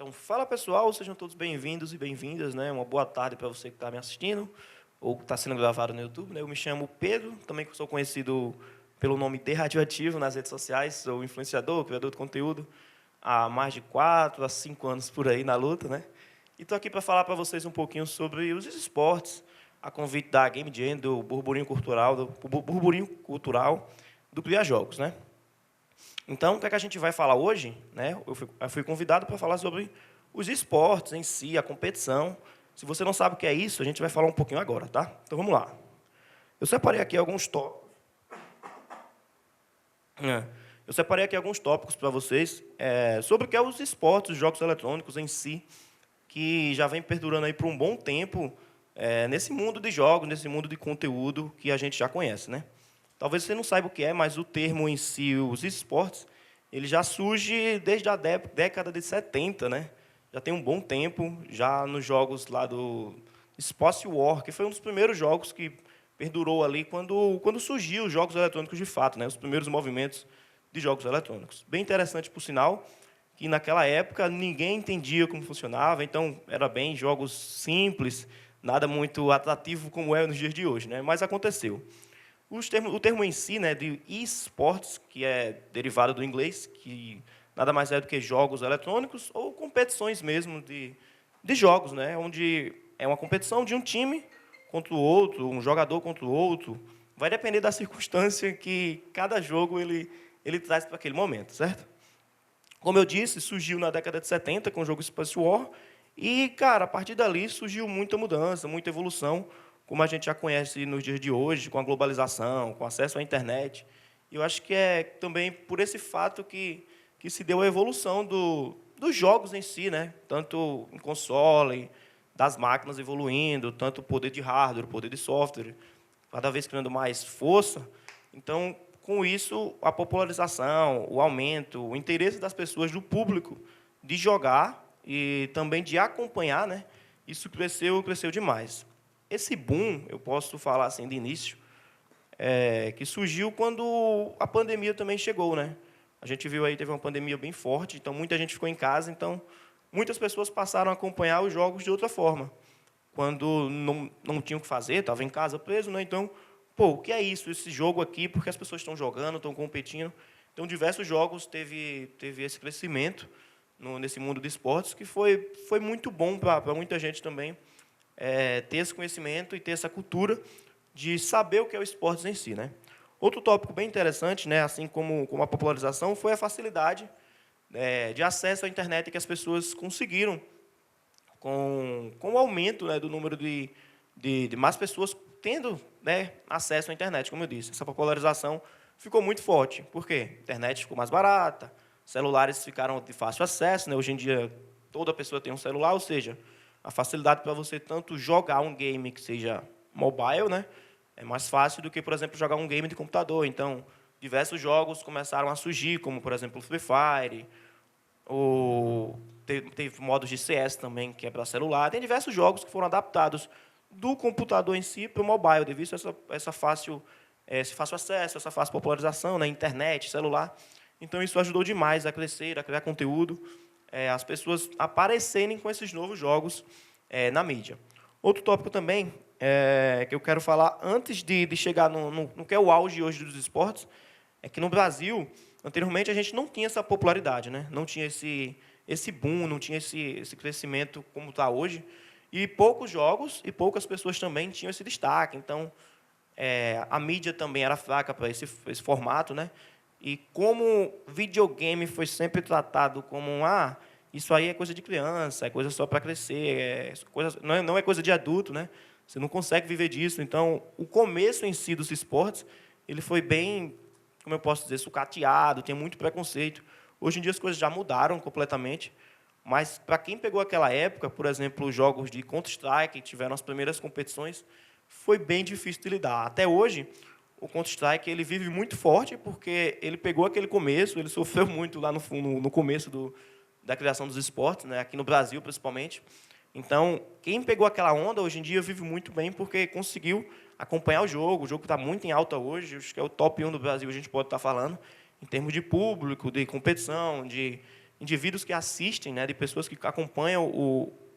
Então, fala pessoal, sejam todos bem-vindos e bem-vindas, né? Uma boa tarde para você que está me assistindo ou que está sendo gravado no YouTube, né? Eu me chamo Pedro, também sou conhecido pelo nome de Radioativo nas redes sociais, sou influenciador, criador de conteúdo há mais de 4 a 5 anos por aí na luta, né? E estou aqui para falar para vocês um pouquinho sobre os esportes, a convite da Game Jam, do burburinho cultural do Cria Jogos, né? Então, o que é que a gente vai falar hoje? Né? Eu fui convidado para falar sobre os esportes em si, a competição. Se você não sabe o que é isso, a gente vai falar um pouquinho agora, tá? Então, vamos lá. Eu separei aqui alguns tópicos. Eu separei aqui alguns tópicos para vocês sobre o que é os esportes, os jogos eletrônicos em si, que já vem perdurando aí por um bom tempo nesse mundo de jogos, nesse mundo de conteúdo que a gente já conhece, né? Talvez você não saiba o que é, mas o termo em si, os esportes, ele já surge desde a década de 70, né? Já tem um bom tempo, já nos jogos lá do Space War, que foi um dos primeiros jogos que perdurou ali quando surgiu os jogos eletrônicos de fato, né? Os primeiros movimentos de jogos eletrônicos. Bem interessante, por sinal, que naquela época ninguém entendia como funcionava, então era bem jogos simples, nada muito atrativo como é nos dias de hoje, né? Mas aconteceu. O termo em si, né, de esportes, que é derivado do inglês, que nada mais é do que jogos eletrônicos ou competições mesmo de jogos, né, onde é uma competição de um time contra o outro, um jogador contra o outro. Vai depender da circunstância que cada jogo ele traz para aquele momento, certo? Como eu disse, surgiu na década de 70 com o jogo Space War e, cara, a partir dali surgiu muita mudança, muita evolução, como a gente já conhece nos dias de hoje, com a globalização, com acesso à internet. E eu acho que é também por esse fato que se deu a evolução dos jogos em si, né? Tanto em console, das máquinas evoluindo, tanto o poder de hardware, o poder de software, cada vez criando mais força. Então, com isso, a popularização, o aumento, o interesse das pessoas, do público, de jogar e também de acompanhar, né? Isso cresceu demais. Esse boom, eu posso falar assim de início, que surgiu quando a pandemia também chegou, né? A gente viu aí, teve uma pandemia bem forte, então muita gente ficou em casa, então muitas pessoas passaram a acompanhar os jogos de outra forma. Quando não tinham o que fazer, estava em casa preso, né? Então, pô, o que é isso, esse jogo aqui? Porque as pessoas estão jogando, estão competindo. Então, diversos jogos teve esse crescimento nesse mundo de esportes, que foi muito bom para muita gente também, ter esse conhecimento e ter essa cultura de saber o que é o esportes em si, né? Outro tópico bem interessante, né, assim como a popularização, foi a facilidade de acesso à internet que as pessoas conseguiram com o aumento, né, do número de mais pessoas tendo, né, acesso à internet, como eu disse. Essa popularização ficou muito forte. Por quê? A internet ficou mais barata, celulares ficaram de fácil acesso, né? Hoje em dia, toda pessoa tem um celular, ou seja, a facilidade para você tanto jogar um game que seja mobile, né, é mais fácil do que, por exemplo, jogar um game de computador. Então, diversos jogos começaram a surgir, como, por exemplo, o Free Fire, teve modos de CS também, que é para celular. Tem diversos jogos que foram adaptados do computador em si para o mobile, devido a esse fácil acesso, essa fácil popularização na internet, celular. Então, isso ajudou demais a crescer, a criar conteúdo, as pessoas aparecerem com esses novos jogos na mídia. Outro tópico também que eu quero falar, antes de chegar no que é o auge hoje dos esportes, é que no Brasil, anteriormente, a gente não tinha essa popularidade, né? Não tinha esse boom, não tinha esse crescimento como está hoje. E poucos jogos e poucas pessoas também tinham esse destaque. Então, a mídia também era fraca para esse formato, né? E como videogame foi sempre tratado como isso aí é coisa de criança, é coisa só para crescer, não é coisa de adulto, né? Você não consegue viver disso. Então, o começo em si dos esportes, ele foi bem, como eu posso dizer, sucateado, tinha muito preconceito. Hoje em dia as coisas já mudaram completamente, mas para quem pegou aquela época, por exemplo, os jogos de Counter-Strike, que tiveram as primeiras competições, foi bem difícil de lidar. Até hoje, o Counter-Strike ele vive muito forte, porque ele pegou aquele começo, ele sofreu muito lá no começo da criação dos esportes, né, aqui no Brasil, principalmente. Então, quem pegou aquela onda, hoje em dia, vive muito bem, porque conseguiu acompanhar o jogo está muito em alta hoje, acho que é o top 1 do Brasil, a gente pode estar falando, em termos de público, de competição, indivíduos que assistem, né, de pessoas que acompanham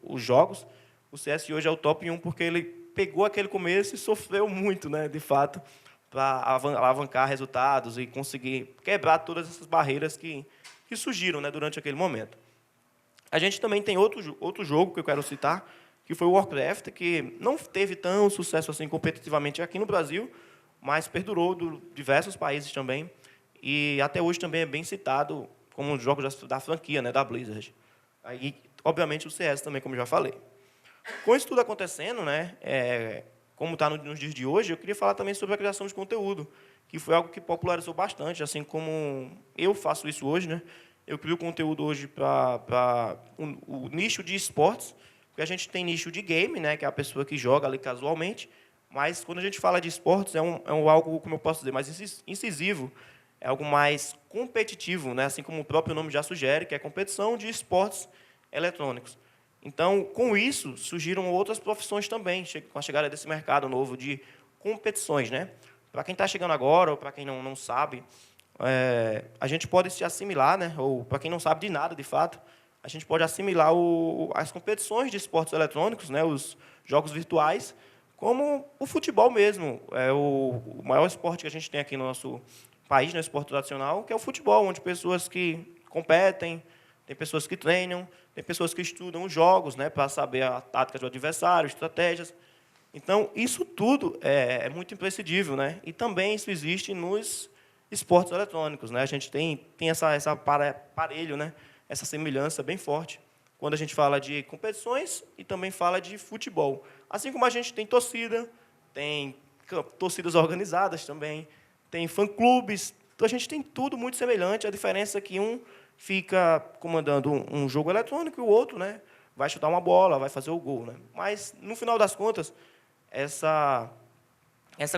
os jogos, o CS hoje é o top 1 porque ele pegou aquele começo e sofreu muito, né, de fato, para alavancar resultados e conseguir quebrar todas essas barreiras que surgiram, né, durante aquele momento. A gente também tem outro jogo que eu quero citar, que foi o Warcraft, que não teve tão sucesso assim competitivamente aqui no Brasil, mas perdurou em diversos países também, e até hoje também é bem citado como um jogo da franquia, né, da Blizzard. Aí, obviamente, o CS também, como já falei. Com isso tudo acontecendo, né, como está nos dias de hoje, eu queria falar também sobre a criação de conteúdo, que foi algo que popularizou bastante, assim como eu faço isso hoje, né? Eu crio conteúdo hoje para o nicho de esportes, porque a gente tem nicho de game, né, que é a pessoa que joga ali casualmente, mas quando a gente fala de esportes, é algo, como eu posso dizer, mais incisivo, é algo mais competitivo, né, assim como o próprio nome já sugere, que é competição de esportes eletrônicos. Então, com isso, surgiram outras profissões também, com a chegada desse mercado novo de competições, né? Para quem está chegando agora, ou para quem não sabe, a gente pode se assimilar, né? Ou para quem não sabe de nada, de fato, a gente pode assimilar as competições de esportes eletrônicos, né? Os jogos virtuais, como o futebol mesmo. É o maior esporte que a gente tem aqui no nosso país, no esporte tradicional, que é o futebol, onde pessoas que competem, tem pessoas que treinam, tem pessoas que estudam os jogos, né, para saber a tática do adversário, estratégias. Então, isso tudo é muito imprescindível, né? E também isso existe nos esportes eletrônicos, né? A gente tem essa parelho, né? Essa semelhança bem forte quando a gente fala de competições e também fala de futebol. Assim como a gente tem torcida, tem torcidas organizadas também, tem fã-clubes, então a gente tem tudo muito semelhante. A diferença é que um fica comandando um jogo eletrônico e o outro, né, vai chutar uma bola, vai fazer o gol, né? Mas, no final das contas, essa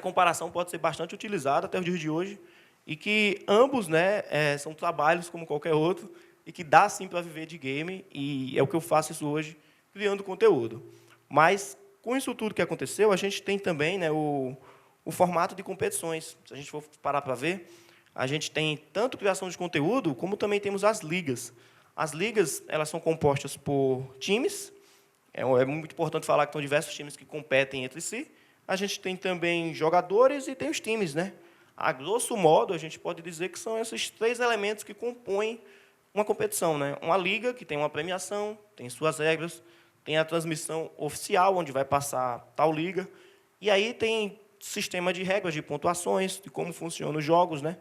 comparação pode ser bastante utilizada até os dias de hoje e que ambos, né, são trabalhos como qualquer outro e que dá, sim, para viver de game, e é o que eu faço isso hoje, criando conteúdo. Mas, com isso tudo que aconteceu, a gente tem também, né, o formato de competições. Se a gente for parar para ver, a gente tem tanto criação de conteúdo, como também temos as ligas. As ligas, elas são compostas por times. É muito importante falar que são diversos times que competem entre si. A gente tem também jogadores e tem os times, né? A grosso modo, a gente pode dizer que são esses três elementos que compõem uma competição, né? Uma liga, que tem uma premiação, tem suas regras, tem a transmissão oficial, onde vai passar tal liga, e aí tem sistema de regras, de pontuações, de como funcionam os jogos, né?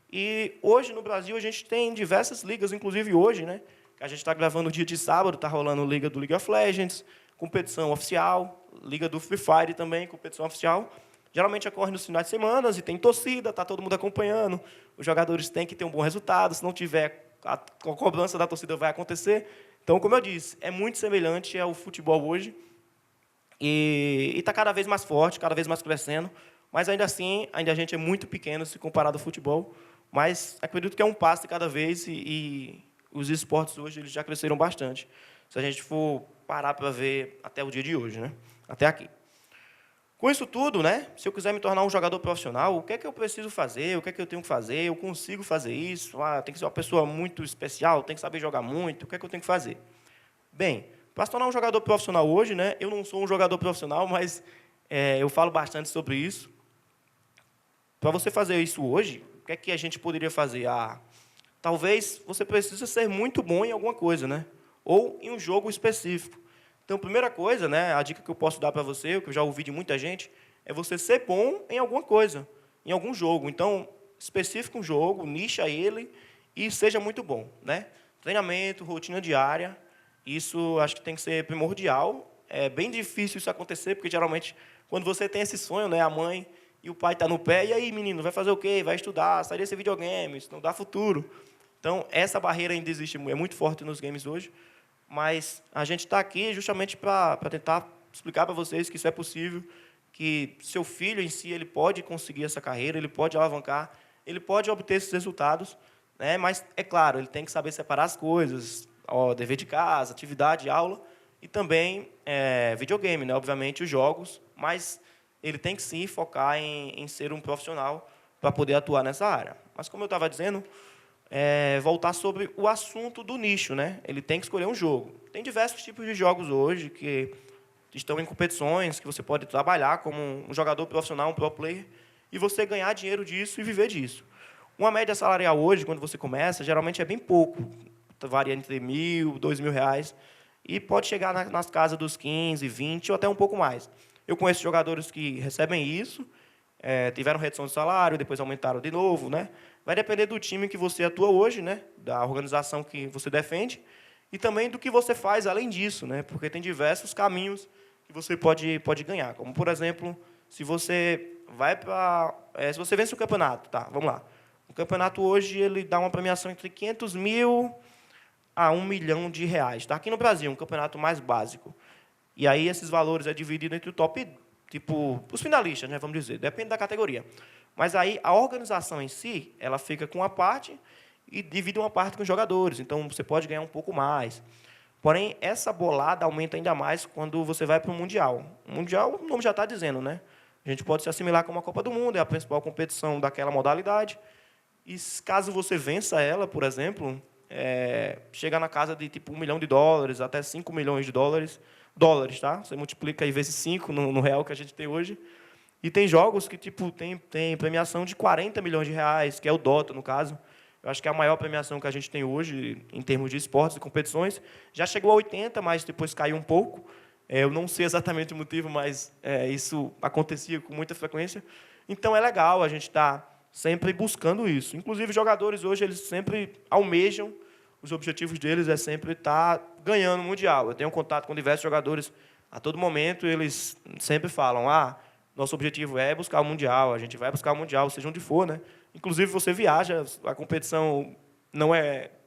E hoje, no Brasil, a gente tem diversas ligas, inclusive hoje, né? A gente está gravando no dia de sábado, está rolando Liga do League of Legends, competição oficial, Liga do Free Fire também, competição oficial. Geralmente ocorre nos finais de semana e tem torcida, está todo mundo acompanhando, os jogadores têm que ter um bom resultado, se não tiver, a cobrança da torcida vai acontecer. Então, como eu disse, é muito semelhante ao futebol hoje e está cada vez mais forte, cada vez mais crescendo, mas ainda assim, ainda a gente é muito pequeno se comparado ao futebol, mas acredito que é um passo de cada vez e os esportes hoje eles já cresceram bastante, se a gente for parar para ver até o dia de hoje, né? Até aqui. Com isso tudo, né? Se eu quiser me tornar um jogador profissional, o que é que eu preciso fazer? O que é que eu tenho que fazer? Eu consigo fazer isso? Tem que ser uma pessoa muito especial, tem que saber jogar muito. O que é que eu tenho que fazer? Bem, para se tornar um jogador profissional hoje, né? Eu não sou um jogador profissional, mas eu falo bastante sobre isso. Para você fazer isso hoje, o que é que a gente poderia fazer? Talvez você precise ser muito bom em alguma coisa, né? Ou em um jogo específico. Então, a primeira coisa, né, a dica que eu posso dar para você, que eu já ouvi de muita gente, é você ser bom em alguma coisa, em algum jogo. Então, especifique um jogo, nicha ele e seja muito bom, né? Treinamento, rotina diária, isso acho que tem que ser primordial. É bem difícil isso acontecer, porque, geralmente, quando você tem esse sonho, né, a mãe e o pai estão no pé, e aí, menino, vai fazer o quê? Vai estudar, sai desse videogame, isso não dá futuro. Então, essa barreira ainda existe, é muito forte nos games hoje, mas a gente está aqui justamente para tentar explicar para vocês que isso é possível, que seu filho em si ele pode conseguir essa carreira, ele pode alavancar, ele pode obter esses resultados, né? Mas, é claro, ele tem que saber separar as coisas, dever de casa, atividade, aula, e também videogame, né? Obviamente, os jogos, mas ele tem que, sim, focar em ser um profissional para poder atuar nessa área. Mas, como eu estava dizendo, voltar sobre o assunto do nicho, né? Ele tem que escolher um jogo. Tem diversos tipos de jogos hoje que estão em competições, que você pode trabalhar como um jogador profissional, um pro player, e você ganhar dinheiro disso e viver disso. Uma média salarial hoje, quando você começa, geralmente é bem pouco. Varia entre R$ 1.000, R$ 2.000, e pode chegar nas casas dos 15, 20 ou até um pouco mais. Eu conheço jogadores que recebem isso, tiveram redução de salário, depois aumentaram de novo, né? Vai depender do time que você atua hoje, né? Da organização que você defende, e também do que você faz além disso, né? Porque tem diversos caminhos que você pode ganhar. Como, por exemplo, se você se você vence o campeonato, tá? Vamos lá. O campeonato hoje ele dá uma premiação entre 500 mil a R$ 1 milhão. Tá? Aqui no Brasil, um campeonato mais básico. E aí esses valores é dividido entre o top, tipo, os finalistas, né? Vamos dizer, depende da categoria. Mas aí a organização em si, ela fica com uma parte e divide uma parte com os jogadores. Então você pode ganhar um pouco mais. Porém, essa bolada aumenta ainda mais quando você vai para o Mundial. O Mundial, o nome já está dizendo, né? A gente pode se assimilar com uma Copa do Mundo, é a principal competição daquela modalidade. E caso você vença ela, por exemplo, chega na casa de tipo US$ 1 milhão, até 5 milhões de dólares. Dólares, tá? Você multiplica aí vezes 5 no real que a gente tem hoje. E tem jogos que tipo, tem premiação de R$ 40 milhões, que é o Dota, no caso. Eu acho que é a maior premiação que a gente tem hoje, em termos de esportes e competições. Já chegou a 80, mas depois caiu um pouco. Eu não sei exatamente o motivo, mas isso acontecia com muita frequência. Então, é legal a gente estar sempre buscando isso. Inclusive, os jogadores hoje eles sempre almejam, os objetivos deles é sempre estar ganhando o Mundial. Eu tenho contato com diversos jogadores a todo momento, eles sempre falam, nosso objetivo é buscar o Mundial, a gente vai buscar o Mundial, seja onde for, né? Inclusive, você viaja, a competição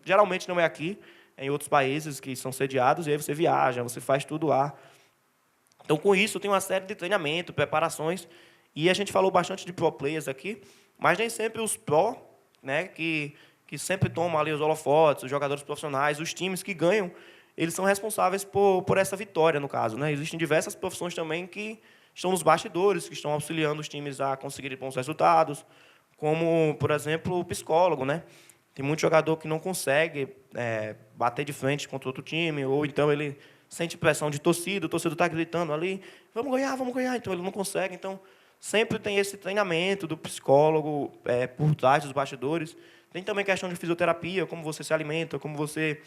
geralmente não é aqui, é em outros países que são sediados, e aí você viaja, você faz tudo lá. Então, com isso, tem uma série de treinamento, preparações, e a gente falou bastante de pro players aqui, mas nem sempre os pro, né, que sempre tomam ali os holofotes, os jogadores profissionais, os times que ganham, eles são responsáveis por essa vitória, no caso, né? Existem diversas profissões também que estão nos bastidores, que estão auxiliando os times a conseguirem bons resultados, como, por exemplo, o psicólogo, né? Tem muito jogador que não consegue bater de frente contra outro time, ou então ele sente pressão de torcida, o torcedor está gritando ali, vamos ganhar, então ele não consegue. Então, sempre tem esse treinamento do psicólogo por trás dos bastidores. Tem também questão de fisioterapia, como você se alimenta, como você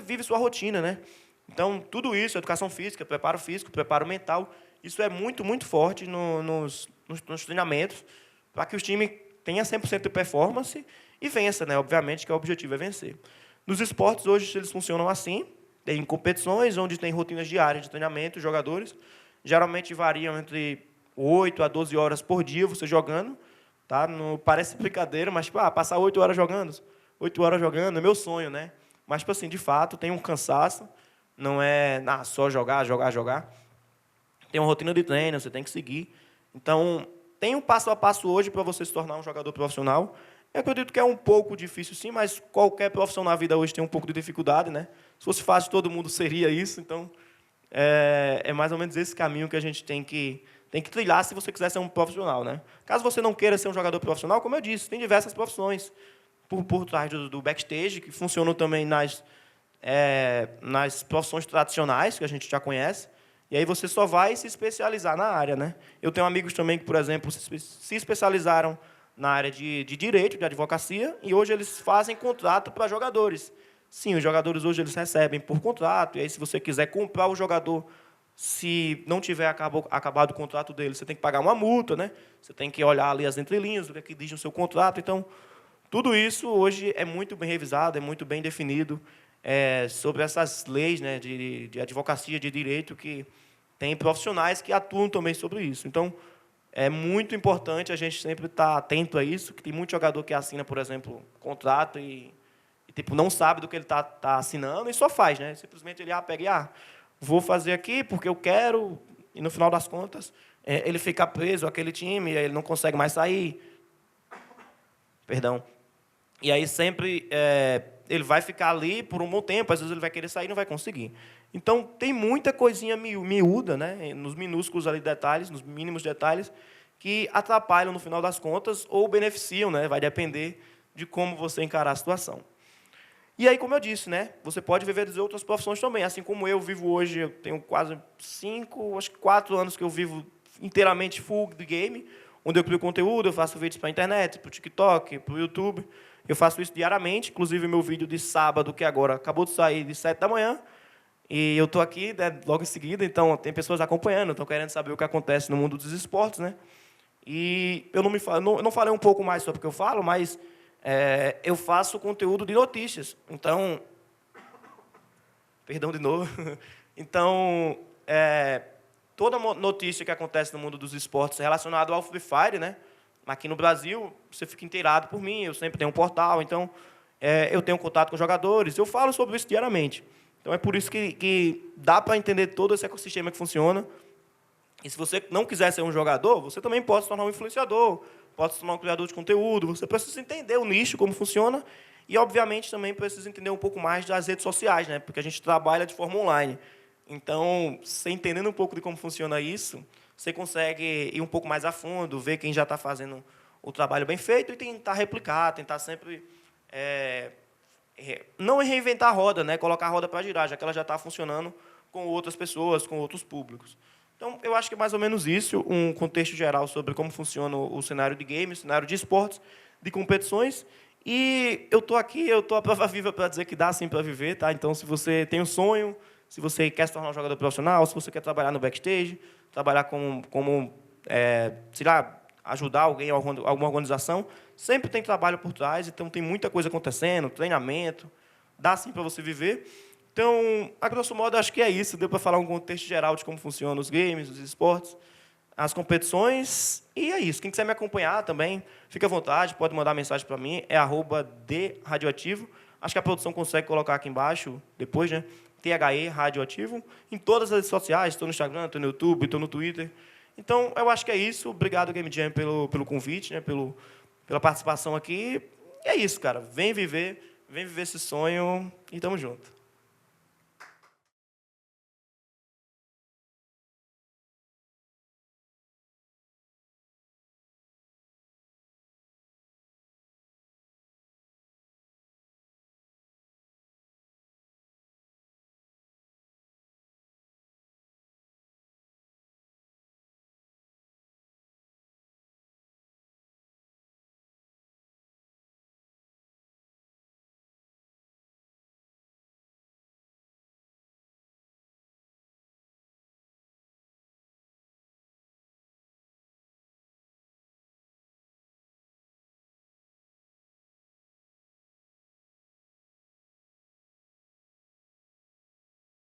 vive sua rotina, né? Então, tudo isso, educação física, preparo físico, preparo mental, isso é muito, muito forte nos treinamentos, para que o time tenha 100% de performance e vença, né? Obviamente que o objetivo é vencer. Nos esportes, hoje, eles funcionam assim, tem competições onde tem rotinas diárias de treinamento, jogadores, geralmente variam entre 8 a 12 horas por dia você jogando, tá? Não parece brincadeira, mas tipo, passar 8 horas jogando é meu sonho, né? Mas, tipo assim, de fato, tem um cansaço, não é só jogar. Tem uma rotina de treino, você tem que seguir. Então, tem um passo a passo hoje para você se tornar um jogador profissional. Eu acredito que é um pouco difícil, sim, mas qualquer profissão na vida hoje tem um pouco de dificuldade, né? Se fosse fácil, todo mundo seria isso. Então, é mais ou menos esse caminho que a gente tem que trilhar se você quiser ser um profissional, né? Caso você não queira ser um jogador profissional, como eu disse, tem diversas profissões por trás do backstage, que funcionam também nas profissões tradicionais, que a gente já conhece, e aí você só vai se especializar na área, né? Eu tenho amigos também que, por exemplo, se especializaram na área de direito, de advocacia, e hoje eles fazem contrato para jogadores. Sim, os jogadores hoje eles recebem por contrato, e aí se você quiser comprar o jogador, se não tiver acabado o contrato dele, você tem que pagar uma multa, né? Você tem que olhar ali as entrelinhas, o que é que diz no seu contrato. Então, tudo isso hoje é muito bem revisado, é muito bem definido sobre essas leis, né, de advocacia, de direito, que tem profissionais que atuam também sobre isso. Então, é muito importante a gente sempre estar atento a isso, que tem muito jogador que assina, por exemplo, contrato e tipo, não sabe do que ele tá assinando e só faz, né? Simplesmente ele pega vou fazer aqui porque eu quero, e no final das contas, ele fica preso àquele time, ele não consegue mais sair. Perdão. E aí sempre ele vai ficar ali por um bom tempo, às vezes ele vai querer sair e não vai conseguir. Então, tem muita coisinha miúda, né, nos minúsculos ali detalhes, nos mínimos detalhes, que atrapalham no final das contas ou beneficiam, né, vai depender de como você encarar a situação. E aí, como eu disse, né, você pode viver de outras profissões também. Assim como eu vivo hoje, eu tenho quase 5, acho que 4 anos que eu vivo inteiramente full de game, onde eu crio conteúdo, eu faço vídeos para a internet, para o TikTok, para o YouTube. Eu faço isso diariamente, inclusive meu vídeo de sábado, que agora acabou de sair, de 7 da manhã, e eu estou aqui, né, logo em seguida, então tem pessoas acompanhando, estão querendo saber o que acontece no mundo dos esportes, né? E eu não falei um pouco mais sobre o que eu falo, mas eu faço conteúdo de notícias. Então, perdão de novo. Então, toda notícia que acontece no mundo dos esportes relacionada ao Free Fire, né? Aqui no Brasil, você fica inteirado por mim, eu sempre tenho um portal, então eu tenho contato com jogadores, eu falo sobre isso diariamente. Então, é por isso que dá para entender todo esse ecossistema que funciona. E se você não quiser ser um jogador, você também pode se tornar um influenciador, pode se tornar um criador de conteúdo, você precisa entender o nicho, como funciona, e, obviamente, também precisa entender um pouco mais das redes sociais, né? Porque a gente trabalha de forma online. Então, você entendendo um pouco de como funciona isso, você consegue ir um pouco mais a fundo, ver quem já está fazendo o trabalho bem feito e tentar replicar, tentar sempre não reinventar a roda, né? Colocar a roda para girar, já que ela já está funcionando com outras pessoas, com outros públicos. Então, eu acho que é mais ou menos isso, um contexto geral sobre como funciona o cenário de games, o cenário de esportes, de competições. E eu estou aqui, eu estou à prova viva para dizer que dá sim para viver, tá? Então, se você tem um sonho, se você quer se tornar um jogador profissional, se você quer trabalhar no backstage, trabalhar como sei lá, ajudar alguém, alguma organização, sempre tem trabalho por trás, então tem muita coisa acontecendo, treinamento, dá sim para você viver. Então, a grosso modo, acho que é isso. Deu para falar um contexto geral de como funcionam os games, os esportes, as competições, e é isso. Quem quiser me acompanhar também, fique à vontade, pode mandar mensagem para mim, é @dradioativo. Acho que a produção consegue colocar aqui embaixo, depois, né? THE Radioativo, em todas as redes sociais, estou no Instagram, estou no YouTube, estou no Twitter. Então, eu acho que é isso. Obrigado, Game Jam, pelo convite, né? Pela participação aqui. E é isso, cara. Vem viver esse sonho e tamo junto.